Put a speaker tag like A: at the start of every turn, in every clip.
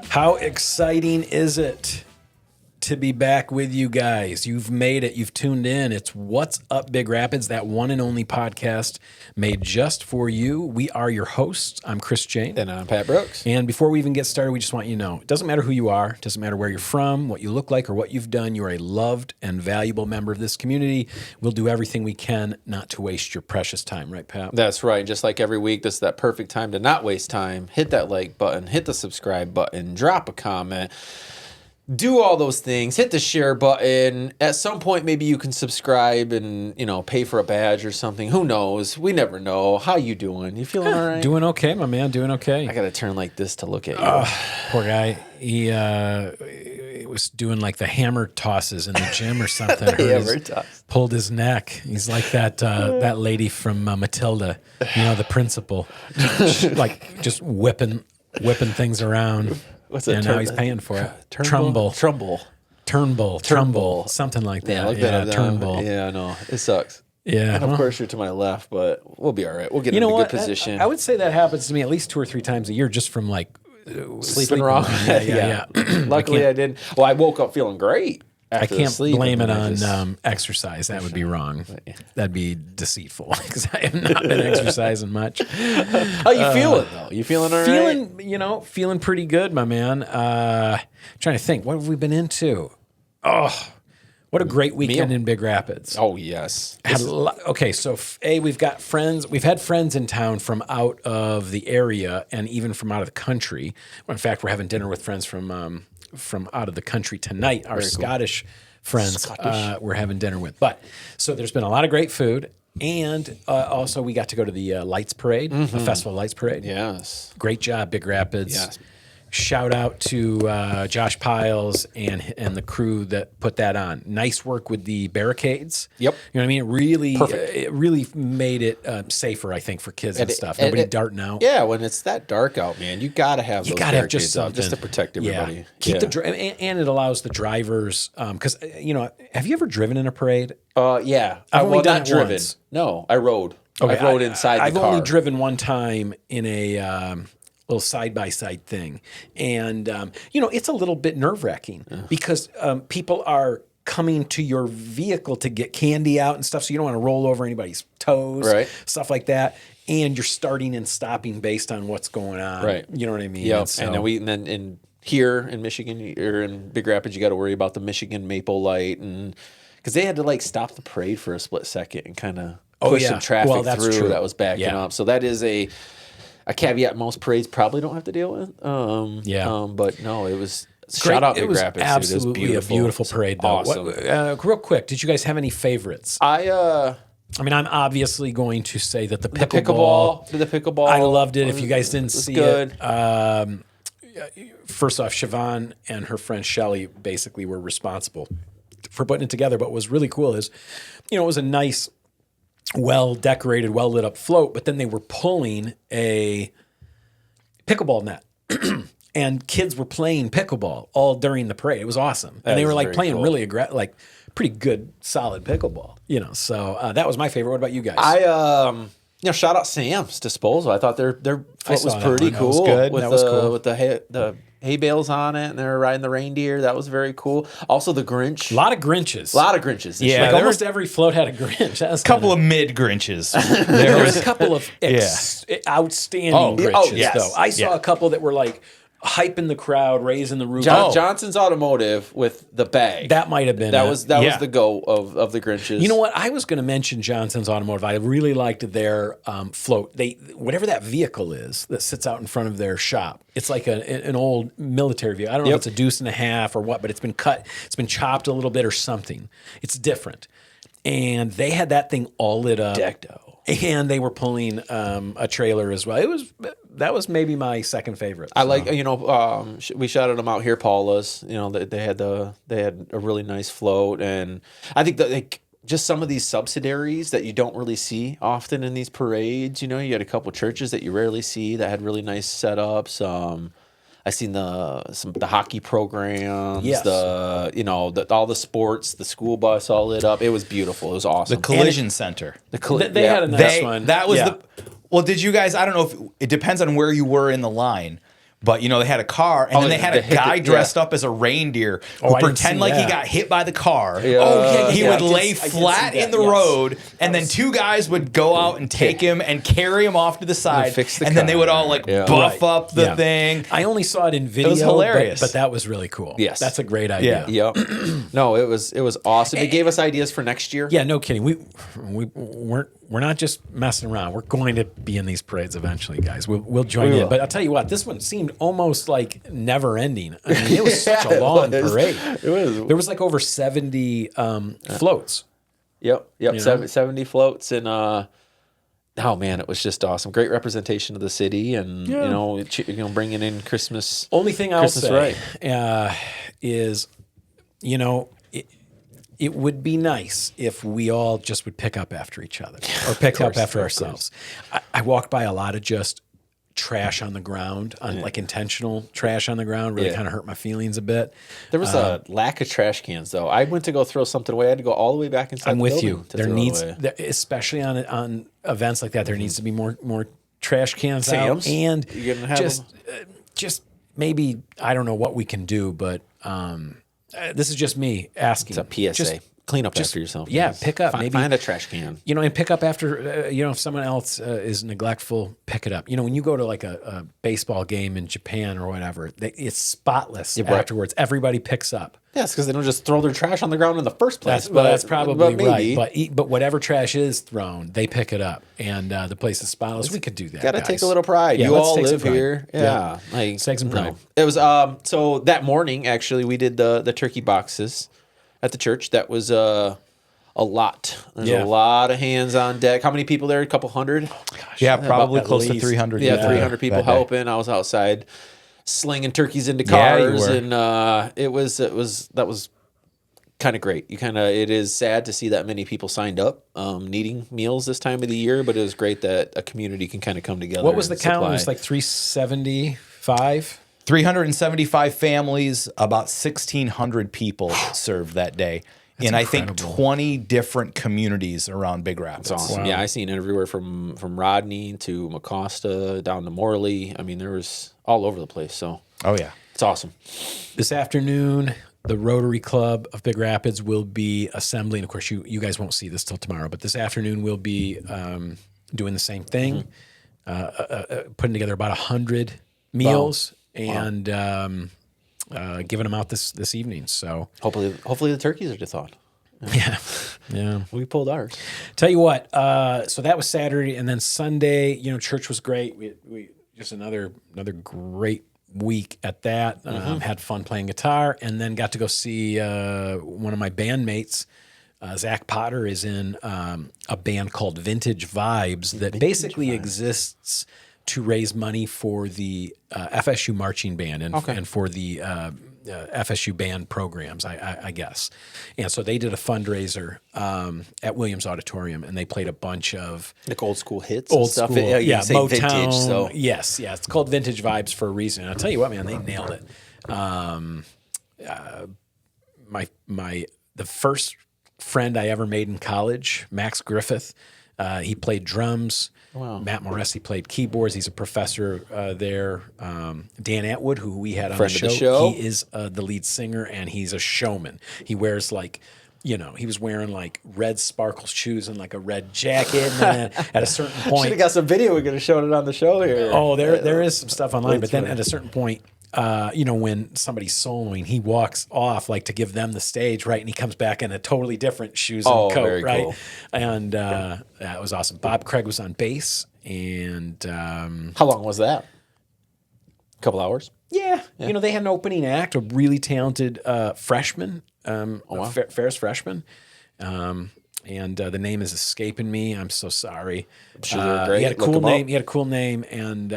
A: How exciting is it to be back with you guys? You've made it. You've tuned in. It's What's Up Big Rapids, that one and only podcast made just for you. We are your hosts. I'm Chris Jane.
B: And I'm Pat Brooks.
A: And before we even get started, we just want you to know, it doesn't matter who you are, it doesn't matter where you're from, what you look like, or what you've done. You are a loved and valuable member of this community. We'll do everything we can not to waste your precious time. Right, Pat?
B: That's right. Just like every week, this is that perfect time to not waste time. Hit that like button, hit the subscribe button, drop a comment. Do all those things. Hit the share button. At some point, maybe you can subscribe and, pay for a badge or something. Who knows? We never know. How you doing? You feeling all right?
A: Doing okay, my man. Doing okay.
B: I got to turn like this to look at you.
A: Poor guy. He was doing like the hammer tosses in the gym or something. Pulled his neck. He's like that lady from Matilda, the principal, just whipping things around.
B: What's it?
A: And now he's paying for it.
B: Turnbull,
A: something like that.
B: Yeah, look that up.
A: Turnbull.
B: Yeah, I know. It sucks.
A: Yeah.
B: And of course you're to my left, but we'll be all right. We'll get in a good position.
A: I would say that happens to me at least 2 or 3 times a year just from
B: sleeping wrong.
A: Yeah.
B: Luckily I didn't. Well, I woke up feeling great.
A: I can't blame it on exercise. That would be wrong. That'd be deceitful because I have not been exercising much.
B: How you feeling though? You feeling all right?
A: Feeling pretty good, my man. Trying to think, what have we been into? Oh, what a great weekend in Big Rapids.
B: Oh, yes.
A: Okay, so we've got friends. We've had friends in town from out of the area and even from out of the country. In fact, we're having dinner with friends from out of the country tonight. Our Scottish friends we're having dinner with. But so there's been a lot of great food. And also we got to go to the Lights Parade, the Festival Lights Parade.
B: Yes.
A: Great job, Big Rapids.
B: Yes.
A: Shout out to Josh Piles and the crew that put that on. Nice work with the barricades.
B: Yep.
A: You know what I mean? It really made it safer, I think, for kids and stuff. Nobody darting out.
B: Yeah, when it's that dark out, man, you got to have those barricades up just to protect everybody.
A: Yeah. And it allows the drivers, because, have you ever driven in a parade?
B: Yeah.
A: I've only done
B: not
A: it
B: driven.
A: Once.
B: No, I rode. Okay, I rode inside the car.
A: I've only driven one time in a little side-by-side thing. And, it's a little bit nerve-wracking because people are coming to your vehicle to get candy out and stuff, so you don't want to roll over anybody's toes, right? Stuff like that. And you're starting and stopping based on what's going on.
B: Right.
A: You know what I mean?
B: Yeah. And then here in Michigan, or in Big Rapids, you got to worry about the Michigan Maple Light, and because they had to stop the parade for a split second and kind of push some traffic through. True. That was backing up. So that is a caveat most parades probably don't have to deal with. But no, it was great. Shout out Big Rapids.
A: Absolutely,
B: it was
A: a beautiful parade though.
B: Awesome.
A: Real quick, did you guys have any favorites? I'm obviously going to say that the pickleball. I loved it. If you guys didn't see it, first off, Siobhan and her friend Shelly basically were responsible for putting it together. But what was really cool is, it was a nice, well-decorated, well-lit-up float, but then they were pulling a pickleball net. And kids were playing pickleball all during the parade. It was awesome. And they were playing really pretty good, solid pickleball. So that was my favorite. What about you guys?
B: Shout out Sam's Disposal. I thought their float was pretty cool.
A: That was good.
B: With the hay bales on it, and they were riding the reindeer. That was very cool. Also, the Grinch.
A: A lot of Grinches.
B: Yeah,
A: almost every float had a Grinch.
C: A couple of mid Grinches.
A: There was a couple of outstanding Grinches, though. I saw a couple that were hyping the crowd, raising the roof.
B: Johnson's Automotive with the bag.
A: That might have been
B: that was the go of the Grinches.
A: You know what? I was going to mention Johnson's Automotive. I really liked their float. Whatever that vehicle is that sits out in front of their shop. It's like an old military vehicle. I don't know if it's a deuce and a half or what, but it's been cut. It's been chopped a little bit or something. It's different. And they had that thing all lit up.
B: Decked out.
A: And they were pulling a trailer as well. That was maybe my second favorite.
B: I like we shouted them out here, Paula's. They had a really nice float, and I think that just some of these subsidiaries that you don't really see often in these parades. You had a couple churches that you rarely see that had really nice setups. I seen the hockey programs,
A: Yes.
B: all the sports, the school bus all lit up. It was beautiful. It was awesome.
C: The collision center.
A: They had a nice one.
C: That was
A: Yeah.
C: Well, did you guys? I don't know if it depends on where you were in the line. But, they had a car, and then they had a guy dressed up as a reindeer who pretend like he got hit by the car.
B: Yeah.
C: He would lay flat in the road, and then two guys would go out and take him and carry him off to the side. And then they would all buff up the thing.
A: I only saw it in video.
C: It was hilarious.
A: But that was really cool.
B: Yes.
A: That's a great idea.
B: Yeah. No, it was awesome. It gave us ideas for next year.
A: Yeah, no kidding. We're not just messing around. We're going to be in these parades eventually, guys. We'll join in. But I'll tell you what, this one seemed almost like never ending. I mean, it was such a long parade.
B: It was.
A: There was like over 70 floats.
B: Yep. 70 floats, and oh man, it was just awesome. Great representation of the city, and bringing in Christmas.
A: Only thing I'll say is, it would be nice if we all just would pick up after each other or pick up after ourselves. I walked by a lot of just trash on the ground, like intentional trash on the ground, really kind of hurt my feelings a bit.
B: There was a lack of trash cans, though. I went to go throw something away. I had to go all the way back inside
A: I'm
B: the
A: with
B: building
A: you. There needs, especially on events like that, there needs to be more trash cans out. And just maybe, I don't know what we can do, but this is just me asking.
B: It's a PSA.
A: Just
B: clean up after yourself.
A: Yeah, pick up. Maybe
B: find a trash can.
A: And pick up after, if someone else is neglectful, pick it up. When you go to like a baseball game in Japan or whatever, it's spotless afterwards. Everybody picks up.
B: Yes, because they don't just throw their trash on the ground in the first place.
A: That's probably right. But whatever trash is thrown, they pick it up. And the place is spotless. We could do that.
B: Got to take a little pride.
A: Yeah,
B: you all live here. Yeah.
A: Take some pride.
B: It was, so that morning, actually, we did the turkey boxes at the church. That was a lot. There's a lot of hands on deck. How many people there? A couple hundred?
C: Gosh, probably close to 300.
B: Yeah, 300 people helping. I was outside slinging turkeys into cars, and that was kind of great. It is sad to see that many people signed up, needing meals this time of the year, but it was great that a community can kind of come together.
A: What was the count? It was like 375.
C: 375 families, about 1,600 people served that day. That's incredible. I think 20 different communities around Big Rapids.
B: That's awesome. Wow. Yeah, I seen everywhere from Rodney to Mecosta down to Morley. I mean, there was all over the place. So, it's awesome.
A: This afternoon, the Rotary Club of Big Rapids will be assembling. Of course, you guys won't see this till tomorrow, but this afternoon we'll be doing the same thing, putting together about 100 meals. Wow. And giving them out this evening. So
B: hopefully the turkeys are thawed.
A: Yeah.
B: We pulled ours.
A: Tell you what. So that was Saturday, and then Sunday. Church was great. We just another great week at that. Had fun playing guitar, and then got to go see one of my bandmates. Zach Potter is in a band called Vintage Vibes that basically exists to raise money for the FSU marching band and for the FSU band programs, I guess. And so they did a fundraiser at Williams Auditorium, and they played a bunch of
B: like old school hits,
A: stuff. Motown.
B: Vintage, so.
A: Yes, it's called Vintage Vibes for a reason. And I'll tell you what, man, they nailed it. The first friend I ever made in college, Max Griffith, he played drums. Wow. Matt Moresi played keyboards. He's a professor there. Dan Atwood, who we had on the show, he is the lead singer, and he's a showman. He wears he was wearing like red sparkle shoes and like a red jacket. And then at a certain point,
B: should have got some video. We're going to show it on the show here.
A: Oh, there is some stuff online, but then at a certain point, when somebody's soloing, he walks off like to give them the stage, right? And he comes back in a totally different shoes and coat, right? Cool. And that was awesome. Bob Craig was on bass, and
B: how long was that? A couple hours.
A: Yeah. They had an opening act, a really talented freshman, Ferris freshman. And the name is escaping me. I'm so sorry.
B: I'm sure they're great.
A: He had a cool name. He had a cool name, and he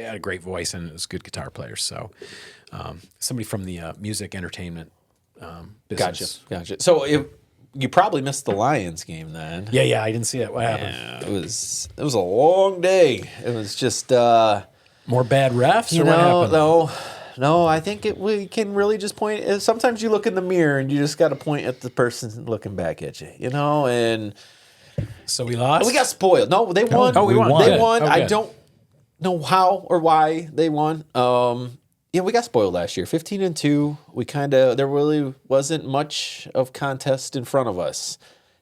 A: had a great voice, and was a good guitar player. So, somebody from the music entertainment business.
B: Gotcha. So you probably missed the Lions game then.
A: Yeah, I didn't see it. What happened?
B: Yeah, it was a long day. It was just
A: More bad refs? Or what happened?
B: No, I think we can really just point. Sometimes you look in the mirror and you just got to point at the person looking back at you, and
A: so we lost.
B: We got spoiled. No, they won.
A: Oh, we won.
B: They won. I don't know how or why they won. We got spoiled last year. 15-2. There really wasn't much of contest in front of us.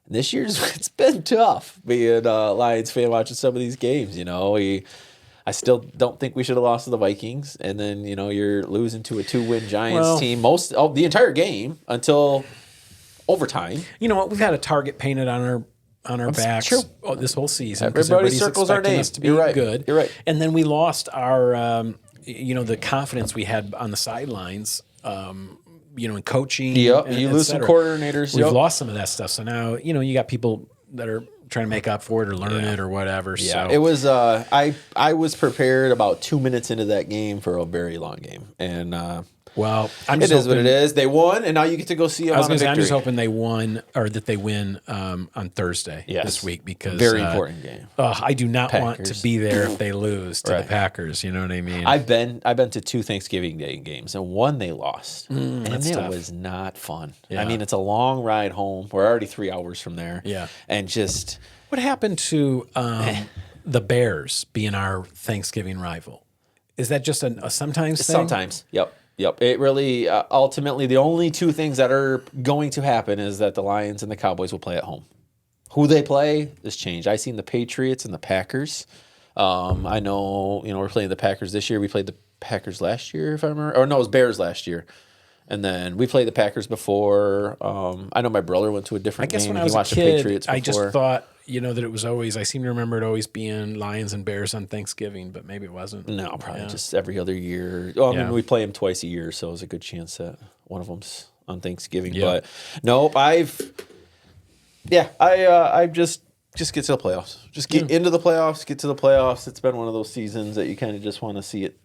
B: And this year's it's been tough being a Lions fan watching some of these games. I still don't think we should have lost to the Vikings. And then, you're losing to a 2-win Giants team the entire game until overtime.
A: You know what? We've had a target painted on our backs this whole season.
B: Everybody circles our name.
A: Us to be good.
B: You're right.
A: And then we lost our, the confidence we had on the sidelines, in coaching.
B: Yep. You lose some coordinators.
A: We've lost some of that stuff. So now, you got people that are trying to make up for it or learn it or whatever.
B: Yeah,
A: so
B: it was. I was prepared about 2 minutes into that game for a very long game, and it is what it is. They won, and now you get to go see them. I'm
A: just hoping they won or that they win on Thursday this week because
B: very important game.
A: I do not want to be there if they lose to the Packers. You know what I mean?
B: I've been to 2 Thanksgiving Day games, and one they lost, and it
A: tough.
B: was not fun.
A: Yeah.
B: I mean, it's a long ride home. We're already 3 hours from there.
A: Yeah,
B: and just
A: what happened to the Bears being our Thanksgiving rival? Is that just a sometimes thing?
B: Sometimes, yep. It really, ultimately, the only 2 things that are going to happen is that the Lions and the Cowboys will play at home. Who they play has changed. I've seen the Patriots and the Packers. I know, we're playing the Packers this year. We played the Packers last year, if I remember. Or no, it was Bears last year. And then we played the Packers before. I know my brother went to a different game.
A: When I was
B: watched
A: a kid,
B: the Patriots before.
A: I just thought, that it was always, I seem to remember it always being Lions and Bears on Thanksgiving, but maybe it wasn't.
B: No, probably just every other year. Well, I mean, we play them twice a year, so there's a good chance that one of them's on Thanksgiving. Yeah. But nope, I just get to the playoffs. Just get into the playoffs, get to the playoffs. It's been one of those seasons that you kind of just want to see it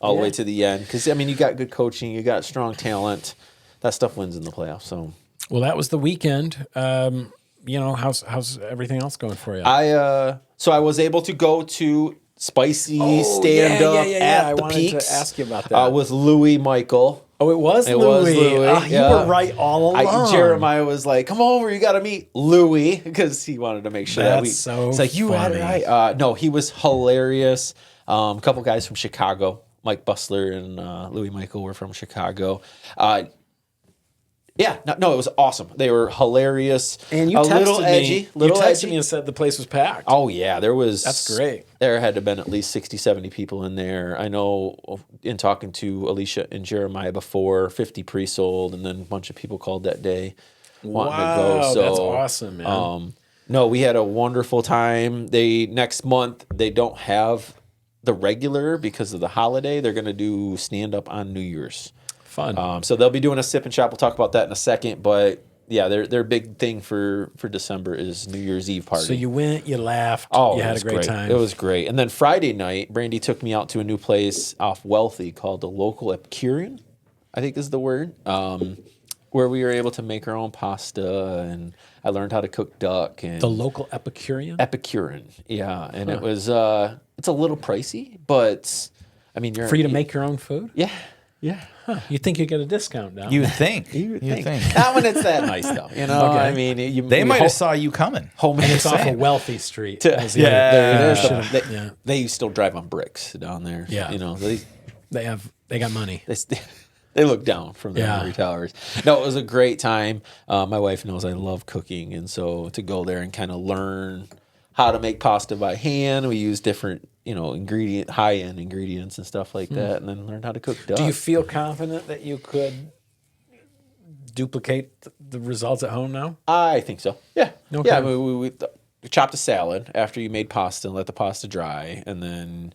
B: all the way to the end. Because, you got good coaching, you got strong talent. That stuff wins in the playoffs. So,
A: well, that was the weekend. How's everything else going for you?
B: So I was able to go to Spicy Stand-Up at the Peaks.
A: I wanted to ask you about that.
B: With Louis Michael.
A: Oh, it was Louis. You were right all along.
B: Jeremiah was like, "Come over, you got to meet Louis," because he wanted to make sure that we.
A: So
B: it's like you had it right. No, he was hilarious. A couple guys from Chicago, Mike Bustler and Louis Michael, were from Chicago. It was awesome. They were hilarious.
A: And you texted me and said the place was packed.
B: Oh, yeah.
A: That's great.
B: There had to have been at least 60, 70 people in there. I know in talking to Alicia and Jeremiah before, 50 pre-sold, and then a bunch of people called that day wanting to go. So,
A: that's awesome, man.
B: No, we had a wonderful time. Next month, they don't have the regular because of the holiday. They're going to do stand-up on New Year's.
A: Fun.
B: So they'll be doing a sip and shop. We'll talk about that in a second. But yeah, their big thing for December is New Year's Eve party.
A: So you went, you laughed, you had a great time.
B: It was great. And then Friday night, Brandy took me out to a new place off Wealthy called the Local Epicurean, I think is the word, where we were able to make our own pasta, and I learned how to cook duck. And
A: the Local Epicurean?
B: Epicurean, yeah. And it was it's a little pricey, but I mean,
A: for you to make your own food?
B: Yeah. Yeah.
A: Huh. You think you get a discount now?
C: You would think.
B: Not when it's that nice, though. Okay. I mean,
C: they might have saw you coming.
A: And it's off a Wealthy street.
B: There it is. They still drive on bricks down there.
A: Yeah. They got money.
B: They look down from the ivory towers. No, it was a great time. My wife knows I love cooking, and so to go there and kind of learn how to make pasta by hand, we use different high-end ingredients and stuff like that, and then learn how to cook duck.
A: Do you feel confident that you could duplicate the results at home now?
B: I think so. Yeah.
A: Okay.
B: Yeah. We chopped a salad after you made pasta and let the pasta dry, and then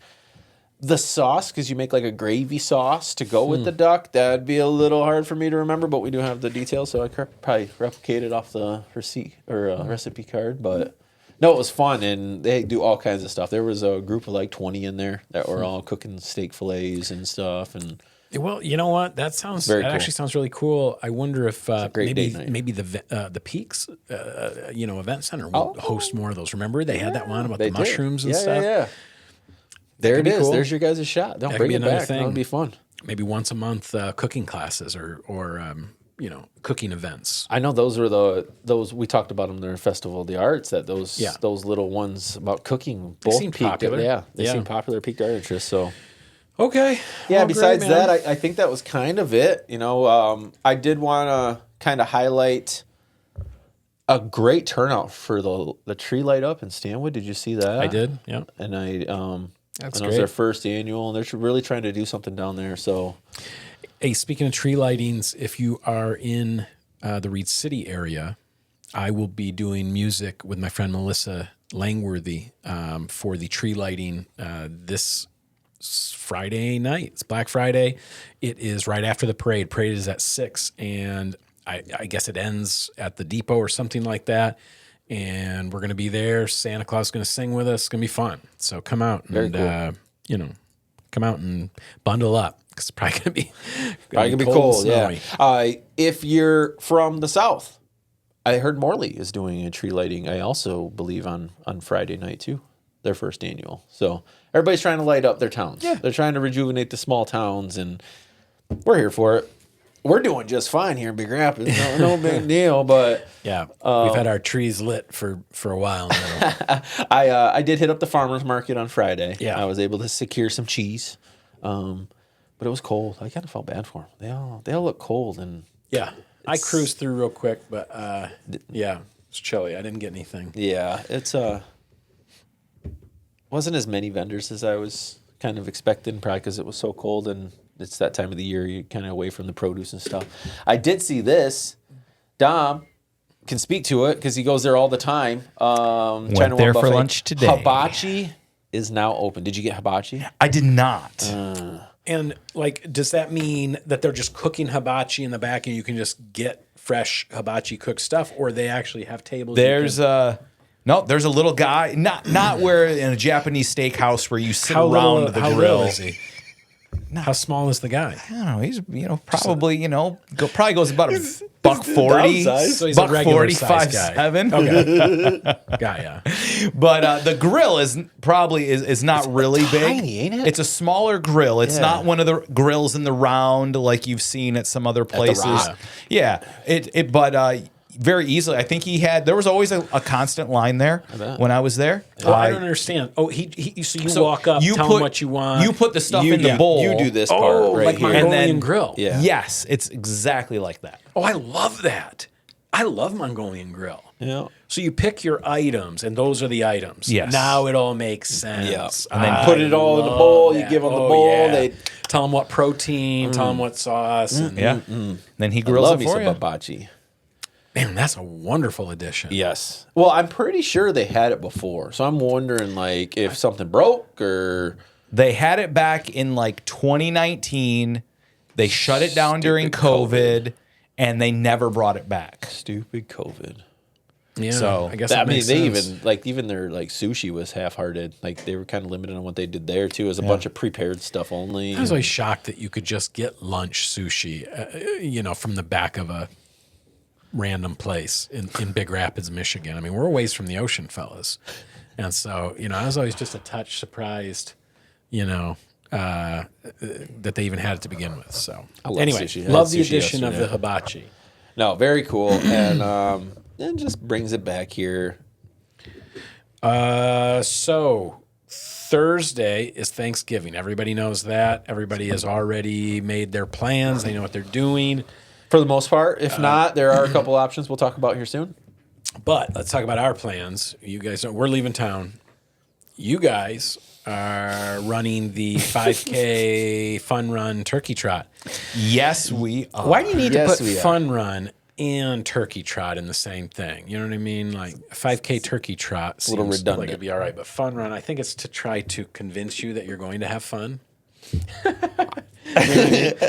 B: the sauce, because you make like a gravy sauce to go with the duck. That'd be a little hard for me to remember, but we do have the details, so I could probably replicate it off the receipt or recipe card, but. No, it was fun, and they do all kinds of stuff. There was a group of like 20 in there that were all cooking steak fillets and stuff. And
A: well, you know what? That actually sounds really cool. I wonder if maybe the Peaks, event center will host more of those. Remember they had that one about the mushrooms and stuff.
B: Yeah. There it is.
A: Cool.
B: There's your guys' shot. Don't bring it back. That would be fun.
A: Maybe once a month cooking classes or cooking events.
B: I know those were those we talked about them during Festival of the Arts. That those little ones about cooking both
A: seem popular.
B: They seem popular, piqued our interest. So
A: okay,
B: yeah. Well, besides that, I think that was kind of it. I did want to kind of highlight a great turnout for the tree light up in Stanwood. Did you see that?
A: I did. Yeah,
B: and
A: that's
B: great. It was their first annual, and they're really trying to do something down there. So.
A: Hey, speaking of tree lightings, if you are in the Reed City area, I will be doing music with my friend Melissa Langworthy for the tree lighting this Friday night. It's Black Friday. It is right after the parade. Parade is at 6, and I guess it ends at the depot or something like that. And we're going to be there. Santa Claus is going to sing with us. It's going to be fun. So come out and, come out and bundle up. It's probably going to be
B: cold. Yeah. If you're from the South, I heard Morley is doing a tree lighting. I also believe on Friday night too, their first annual. So everybody's trying to light up their towns. Yeah. They're trying to rejuvenate the small towns, and we're here for it. We're doing just fine here in Big Rapids. No big deal, but
A: yeah, we've had our trees lit for a while now.
B: I did hit up the farmers market on Friday.
A: Yeah,
B: I was able to secure some cheese. But it was cold. I kind of felt bad for them. They all look cold, and
A: I cruised through real quick, but it's chilly. I didn't get anything.
B: Yeah, it's wasn't as many vendors as I was kind of expecting, probably because it was so cold, and it's that time of the year you're kind of away from the produce and stuff. I did see this. Dom can speak to it because he goes there all the time.
C: Went there for lunch today.
B: Hibachi is now open. Did you get hibachi?
C: I did not.
A: And does that mean that they're just cooking hibachi in the back and you can just get fresh hibachi cooked stuff, or they actually have tables?
C: There's there's a little guy, not where in a Japanese steakhouse where you sit around the grill.
A: How little is he? How small is the guy?
C: I don't know. He's probably probably goes about $1.40.
A: So he's a regular size guy.
C: 5'7".
A: Okay. Guy, yeah.
C: But the grill is not really big.
B: Tiny, ain't it?
C: It's a smaller grill. It's not one of the grills in the round like you've seen at some other places. Yeah. But very easily. I think there was always a constant line there when I was there.
A: I don't understand. Oh, so walk up, tell him what you want.
C: You put the stuff in the bowl.
B: You do this part right
A: like
B: here.
A: Mongolian grill.
C: Yeah. Yes, it's exactly like that.
A: Oh, I love that. I love Mongolian grill.
B: Yeah.
A: So you pick your items, and those are the items.
C: Yes.
A: Now it all makes sense.
B: Yeah. And then put it all in the bowl. You give them the bowl.
A: Yeah.
B: They
A: tell them what protein, tell them what sauce. And,
C: Then he grills it for you.
B: Hibachi.
A: Man, that's a wonderful addition.
B: Yes. Well, I'm pretty sure they had it before. So I'm wondering if something broke or...
C: They had it back in 2019. They shut it down during COVID, and they never brought it back.
B: Stupid COVID.
A: Yeah.
C: So
A: I guess that makes sense.
B: even their sushi was half-hearted. They were kind of limited on what they did there too. It was a bunch of prepared stuff only.
A: I was always shocked that you could just get lunch sushi, from the back of a random place in Big Rapids, Michigan. I mean, we're a ways from the ocean, fellas. And so, I was always just a touch surprised, that they even had it to begin with. So anyway, love the addition of the hibachi.
B: No, very cool. And it just brings it back here.
A: So Thursday is Thanksgiving. Everybody knows that. Everybody has already made their plans. They know what they're doing.
B: For the most part. If not, there are a couple options we'll talk about here soon.
A: But let's talk about our plans. You guys know we're leaving town. You guys are running the 5K Fun Run Turkey Trot.
C: Yes, we are.
A: Why do you need to put Fun Run and Turkey Trot in the same thing? You know what I mean? 5K Turkey Trot seems
B: a little redundant.
A: like it'd be all right, but Fun Run, I think it's to try to convince you that you're going to have fun.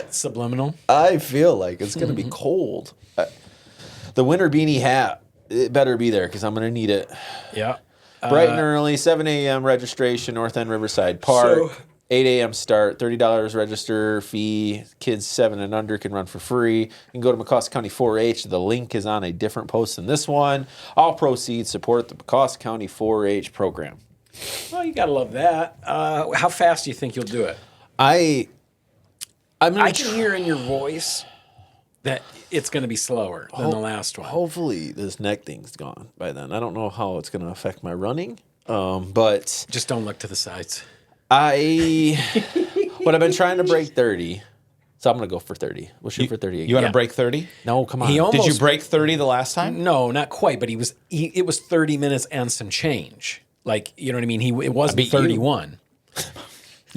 A: Subliminal.
B: I feel like it's going to be cold. The winter beanie hat, it better be there because I'm going to need it.
A: Yeah.
B: Bright and early, 7 a.m. registration, North End Riverside Park. 8 a.m. start, $30 register fee. Kids 7 and under can run for free. You can go to Mecosta County 4-H. The link is on a different post than this one. All proceeds support the Mecosta County 4-H program.
A: Well, you gotta love that. How fast do you think you'll do it?
B: I
A: can hear in your voice that it's going to be slower than the last one.
B: Hopefully, this neck thing's gone by then. I don't know how it's going to affect my running, but
A: just don't look to the sides.
B: I've been trying to break 30, so I'm going to go for 30. We'll shoot for 30 again.
C: You want to break 30?
B: No, come on.
C: Did you break 30 the last time?
A: No, not quite. But it was 30 minutes and some change. Like, you know what I mean? It wasn't 31.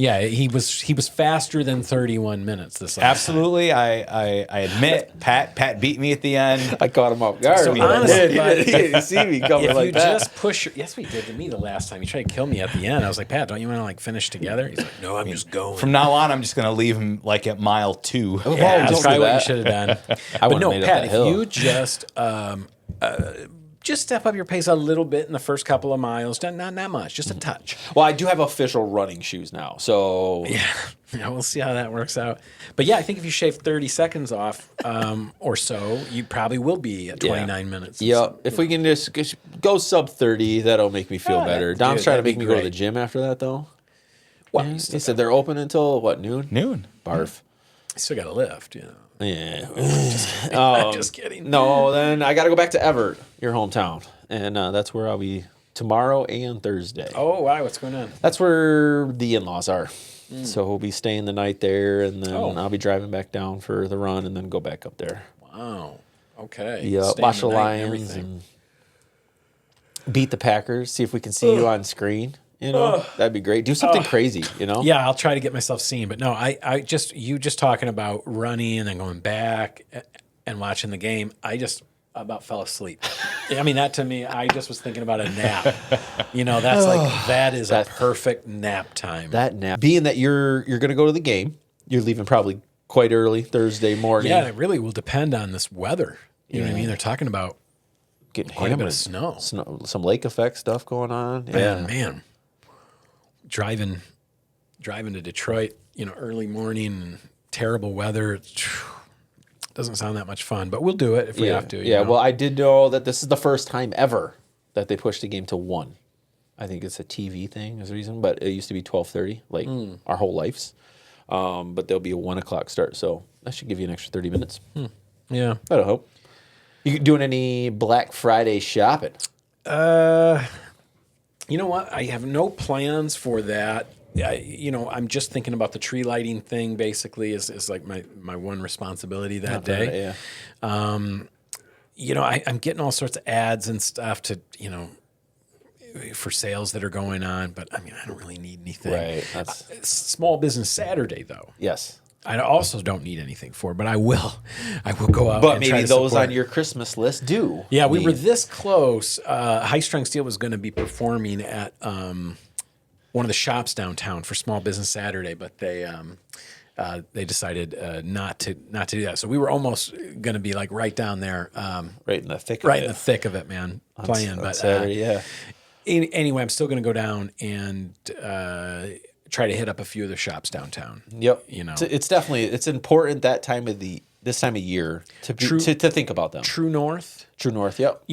A: Yeah, he was faster than 31 minutes this last
C: Absolutely, I admit, Pat beat me at the end.
B: I caught him off guard.
A: So honestly,
B: he didn't see me coming like that.
A: Just push yes, we did to me the last time. He tried to kill me at the end. I was like, Pat, don't you want to like finish together? He's like, no, I'm just going.
C: From now on, I'm just going to leave him like at mile 2.
A: Yeah, that's probably what you should have done. But no, Pat, if you just step up your pace a little bit in the first couple of miles. Not that much, just a touch.
B: Well, I do have official running shoes now, so
A: yeah, we'll see how that works out. But yeah, I think if you shave 30 seconds off or so, you probably will be at 29 minutes.
B: Yeah, if we can just go sub 30, that'll make me feel better. Dom's trying to make me go to the gym after that, though.
A: Well,
B: he said they're open until what, noon?
C: Noon.
B: Barf.
A: You still got to lift,
B: Yeah.
A: Just kidding.
B: No, then I got to go back to Everett, your hometown. And that's where I'll be tomorrow and Thursday.
A: Oh, wow. What's going on?
B: That's where the in-laws are. So we'll be staying the night there, and then I'll be driving back down for the run and then go back up there.
A: Wow. Okay.
B: Yeah, watch the Lions and beat the Packers. See if we can see you on screen. You know, that'd be great. Do something crazy, you know?
A: Yeah, I'll try to get myself seen. But no, you just talking about running and then going back and watching the game, I just about fell asleep. I mean, that to me, I just was thinking about a nap. You know, that is a perfect nap time.
B: That nap. Being that you're going to go to the game, you're leaving probably quite early Thursday morning.
A: Yeah, it really will depend on this weather. You know what I mean? They're talking about
B: getting
A: quite
B: hammered.
A: a bit of snow.
B: Some lake effect stuff going on. Yeah,
A: man. Driving to Detroit, early morning, and terrible weather. It doesn't sound that much fun, but we'll do it if we have to.
B: Yeah, well, I did know that this is the first time ever that they pushed the game to 1. I think it's a TV thing is the reason, but it used to be 12:30, like our whole lives. But there'll be a 1 o'clock start, so that should give you an extra 30 minutes.
A: Yeah.
B: That'll help. You doing any Black Friday shopping?
A: You know what? I have no plans for that. I'm just thinking about the tree lighting thing. Basically, is like my one responsibility that day. I'm getting all sorts of ads and stuff to for sales that are going on, but I mean, I don't really need anything.
B: Right.
A: It's Small Business Saturday, though.
B: Yes.
A: I also don't need anything for it, but I will go out.
B: But maybe those on your Christmas list do.
A: Yeah, we were this close. High Strength Steel was going to be performing at one of the shops downtown for Small Business Saturday, but they decided not to do that. So we were almost going to be like right down there,
B: right in the thick,
A: in the thick of it, man, playing.
B: On
A: but
B: Saturday, yeah.
A: Anyway, I'm still going to go down and try to hit up a few of the shops downtown.
B: Yep. It's definitely important this time of year to think about them.
A: True North.
B: Yep.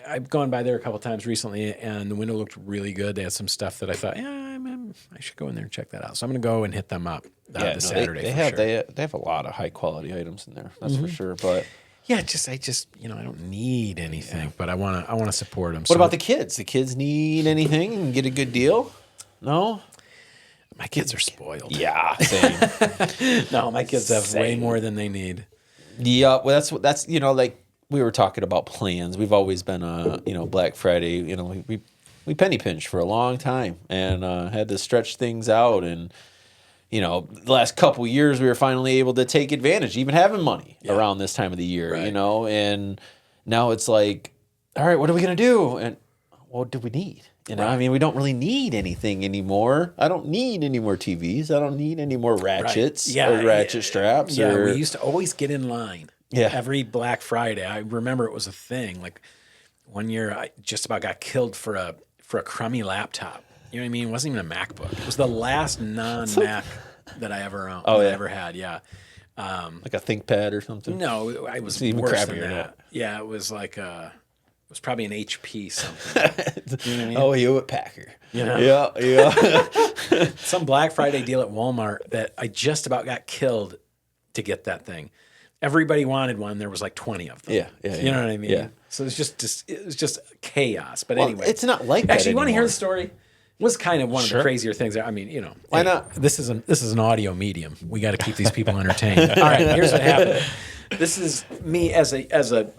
A: I've gone by there a couple times recently, and the window looked really good. They had some stuff that I thought, I should go in there and check that out. So I'm going to go and hit them up this Saturday.
B: They have a lot of high quality items in there. That's for sure. But
A: yeah, I don't need anything, but I want to support them.
B: What about the kids? The kids need anything and get a good deal? No.
A: My kids are spoiled.
B: Yeah, same.
A: No, my kids have way more than they need.
B: Yeah, well, that's like we were talking about plans. We've always been Black Friday. We penny pinched for a long time and had to stretch things out. And the last couple years we were finally able to take advantage, even having money around this time of the year.
A: Right.
B: And now it's like, all right, what are we gonna do? And what do we need? I mean, we don't really need anything anymore. I don't need any more TVs. I don't need any more ratchets or ratchet straps.
A: Yeah, we used to always get in line.
B: Yeah.
A: Every Black Friday. I remember it was a thing. Like one year I just about got killed for a crummy laptop. You know what I mean? It wasn't even a MacBook. It was the last non-Mac that I ever owned. I ever had, yeah.
B: Like a ThinkPad or something?
A: No, I was
B: even
A: worse
B: crappier
A: than
B: than
A: that. Yeah, it was like was probably an HP something. You know what I mean?
B: Oh, Hewitt Packer.
A: You know?
B: Yeah.
A: Some Black Friday deal at Walmart that I just about got killed to get that thing. Everybody wanted one. There was like 20 of them.
B: Yeah.
A: You know what I mean?
B: Yeah.
A: So it was just chaos. But anyway,
B: it's not like that
A: actually, you want to hear
B: anymore.
A: the story? It was kind of one of the crazier things. I mean,
B: why not?
A: This is an audio medium. We got to keep these people entertained. All right, here's what happened. This is me as a.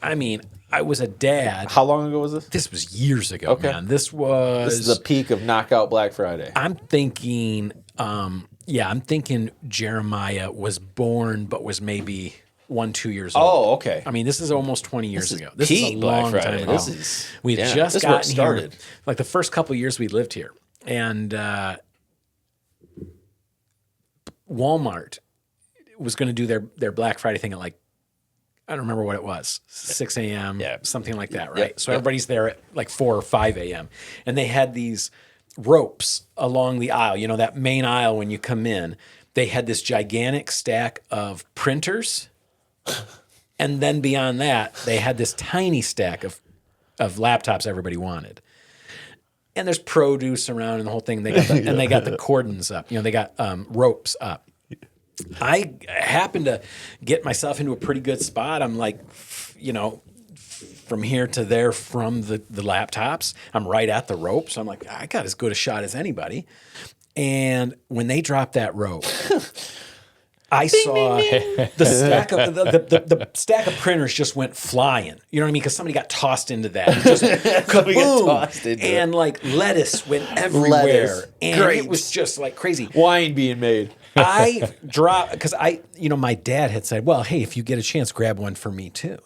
A: I mean, I was a dad.
B: How long ago was this?
A: This was years ago, man. This
B: is the peak of Knockout Black Friday.
A: I'm thinking, I'm thinking Jeremiah was born, but was maybe 1-2 years old.
B: Oh, okay.
A: I mean, this is almost 20 years ago.
B: This
A: is
B: peak
A: a
B: Black
A: long
B: Friday.
A: time ago. We had just gotten here. Like the first couple of years we lived here, and Walmart was going to do their Black Friday thing at like, I don't remember what it was, 6 a.m., something like that, right? So everybody's there at like 4 or 5 a.m. And they had these ropes along the aisle, that main aisle when you come in. They had this gigantic stack of printers. And then beyond that, they had this tiny stack of laptops everybody wanted. And there's produce around and the whole thing. And they got the cordons up. They got ropes up. I happened to get myself into a pretty good spot. I'm like, from here to there from the laptops. I'm right at the rope. So I'm like, I got as good a shot as anybody. And when they dropped that rope, I saw the stack of printers just went flying. You know what I mean? Because somebody got tossed into that. And just kaboom! And like lettuce went everywhere. And it was just like crazy.
B: Wine being made.
A: I dropped, because my dad had said, well, hey, if you get a chance, grab one for me too.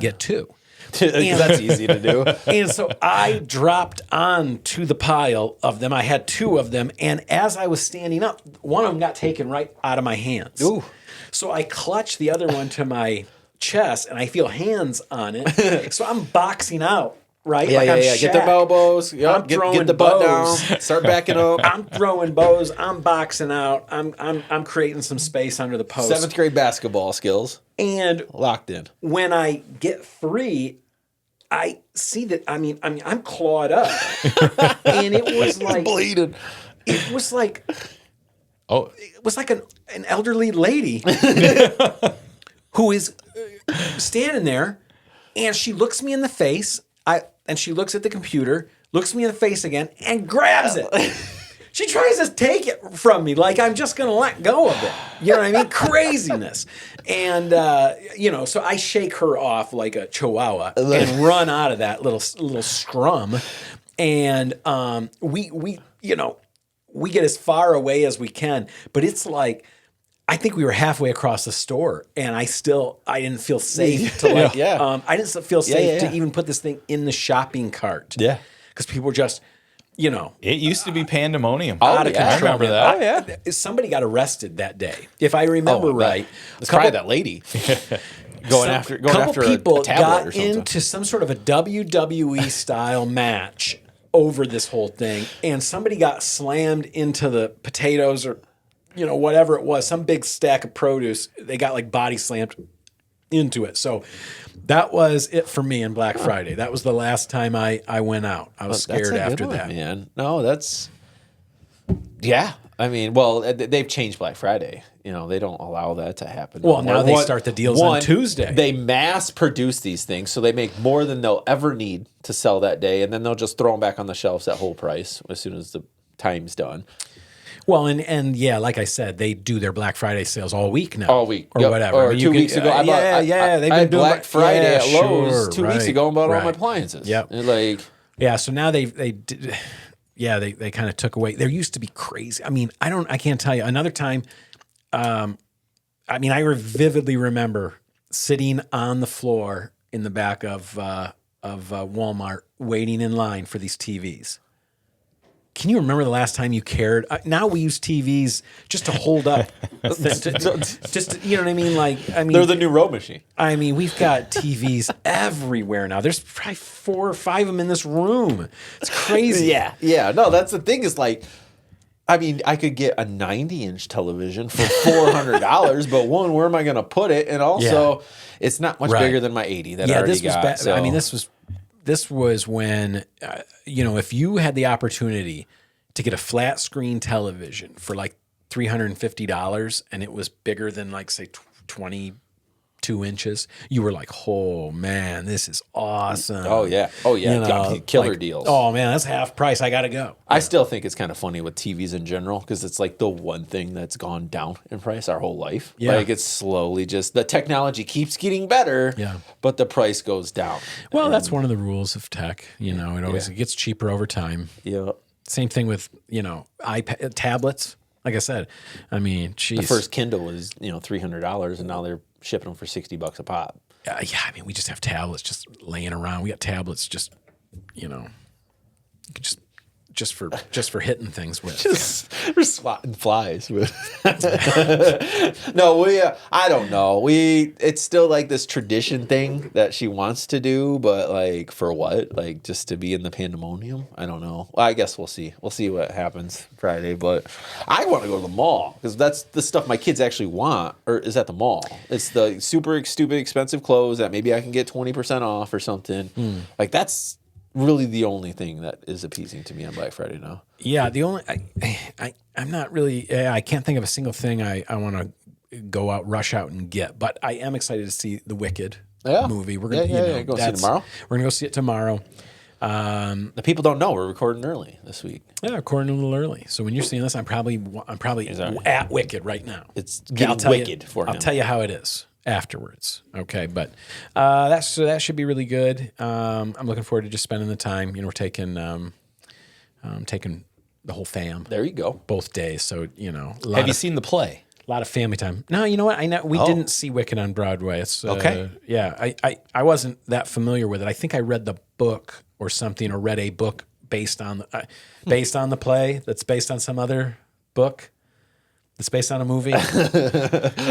A: Get two.
B: And that's easy to do.
A: And so I dropped onto the pile of them. I had two of them. And as I was standing up, one of them got taken right out of my hands.
B: Ooh.
A: So I clutched the other one to my chest, and I feel hands on it. So I'm boxing out. Right?
B: Yeah,
A: I'm
B: Get the elbows. Yep. Get the butt down. Start backing up.
A: I'm throwing bows. I'm boxing out. I'm creating some space under the post.
B: 7th grade basketball skills.
A: And
B: locked in.
A: When I get free, I see that. I'm clawed up, and it was like
B: bleeding.
A: It was like it was like an elderly lady who is standing there, and she looks me in the face. And she looks at the computer, looks me in the face again, and grabs it. She tries to take it from me like I'm just going to let go of it. You know what I mean? Craziness. And, so I shake her off like a chihuahua and run out of that little scrum. And we get as far away as we can. But it's like, I think we were halfway across the store, and I didn't feel safe to I didn't feel safe to even put this thing in the shopping cart.
C: Yeah.
A: Because people were just,
C: It used to be pandemonium.
A: Out of control.
C: I remember that.
A: Somebody got arrested that day, if I remember right.
B: It's probably that lady. Going after
A: people
B: a tablet
A: got
B: or something.
A: into some sort of a WWE style match over this whole thing, and somebody got slammed into the potatoes or whatever it was, some big stack of produce, they got like body slammed into it. So that was it for me in Black Friday. That was the last time I went out. I was scared after that.
B: Man. No, that's, yeah. I mean, well, they've changed Black Friday. They don't allow that to happen.
A: Well, now they start the deals on Tuesday.
B: They mass produce these things, so they make more than they'll ever need to sell that day, and then they'll just throw them back on the shelves at whole price as soon as the time's done.
A: Well, and yeah, like I said, they do their Black Friday sales all week now.
B: All week.
A: Or whatever.
B: Or 2 weeks ago.
A: I
B: had Black Friday at Lowe's 2 weeks ago and bought all my appliances.
A: Yep. So now they kind of took away. There used to be crazy. I can't tell you. Another time, I vividly remember sitting on the floor in the back of Walmart waiting in line for these TVs. Can you remember the last time you cared? Now we use TVs just to hold up. You know what I mean?
B: They're the new row machine.
A: We've got TVs everywhere now. There's probably 4 or 5 of them in this room. It's crazy.
B: Yeah. No, that's the thing is like, I mean, I could get a 90-inch television for $400, but one, where am I going to put it? And also, it's not much bigger than my 80 that I already got.
A: So. I mean, this was when, if you had the opportunity to get a flat screen television for like $350 and it was bigger than like, say, 22 inches, you were like, oh man, this is awesome.
B: Oh yeah. Killer deals.
A: Oh man, that's half price. I gotta go.
B: I still think it's kind of funny with TVs in general, because it's like the one thing that's gone down in price our whole life.
A: Yeah.
B: Like it's slowly just, the technology keeps getting better, but the price goes down.
A: Well, that's one of the rules of tech. It always it gets cheaper over time.
B: Yeah.
A: Same thing with, iPad tablets. Like I said, I mean, geez.
B: The first Kindle was, $300, and now they're shipping them for $60 a pop.
A: Yeah, I mean, we just have tablets just laying around. We got tablets just for hitting things with.
B: Just for swatting flies with. No, I don't know. It's still like this tradition thing that she wants to do, but like for what? Like just to be in the pandemonium? I don't know. Well, I guess we'll see. We'll see what happens Friday, but I want to go to the mall because that's the stuff my kids actually want, or is at the mall. It's the super stupid expensive clothes that maybe I can get 20% off or something. Like that's really the only thing that is appeasing to me on Black Friday now.
A: Yeah, the only I'm not really. I can't think of a single thing I want to rush out and get. But I am excited to see the Wicked movie. We're gonna
B: go see it tomorrow.
A: We're gonna go see it tomorrow.
B: The people don't know we're recording early this week.
A: Yeah, recording a little early. So when you're seeing this, I'm probably at Wicked right now.
B: It's getting wicked for him.
A: I'll tell you how it is afterwards. Okay, but that should be really good. I'm looking forward to just spending the time. We're taking the whole fam.
B: There you go.
A: Both days. So
C: have you seen the play?
A: A lot of family time. No, you know what? We didn't see Wicked on Broadway. It's
C: okay.
A: Yeah, I wasn't that familiar with it. I think I read the book or something, or read a book based on the play that's based on some other book. It's based on a movie. I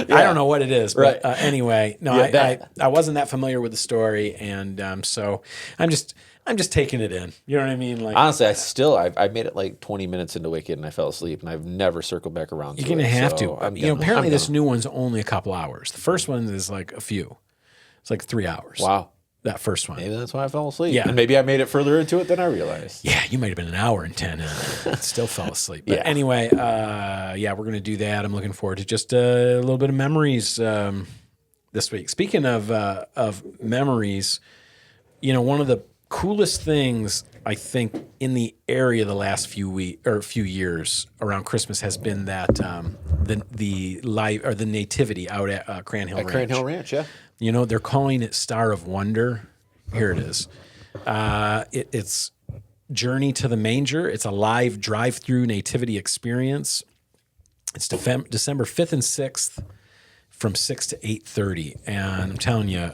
A: don't know what it is, but anyway, no, I wasn't that familiar with the story, and so I'm just taking it in. You know what I mean? Like
B: honestly, I made it like 20 minutes into Wicked and I fell asleep, and I've never circled back around.
A: You're gonna have to. Apparently this new one's only a couple hours. The first one is like a few. It's like 3 hours.
B: Wow.
A: That first one.
B: Maybe that's why I fell asleep.
A: Yeah.
B: And maybe I made it further into it than I realized.
A: Yeah, you might have been an hour and 10 and still fell asleep. But anyway, we're going to do that. I'm looking forward to just a little bit of memories this week. Speaking of memories, one of the coolest things I think in the area the last few years around Christmas has been that the Nativity out at Cran-Hill Ranch.
B: Cran-Hill Ranch, yeah.
A: They're calling it Star of Wonder. Here it is. It's Journey to the Manger. It's a live drive-through nativity experience. It's December 5th and 6th from 6 to 8:30. And I'm telling you,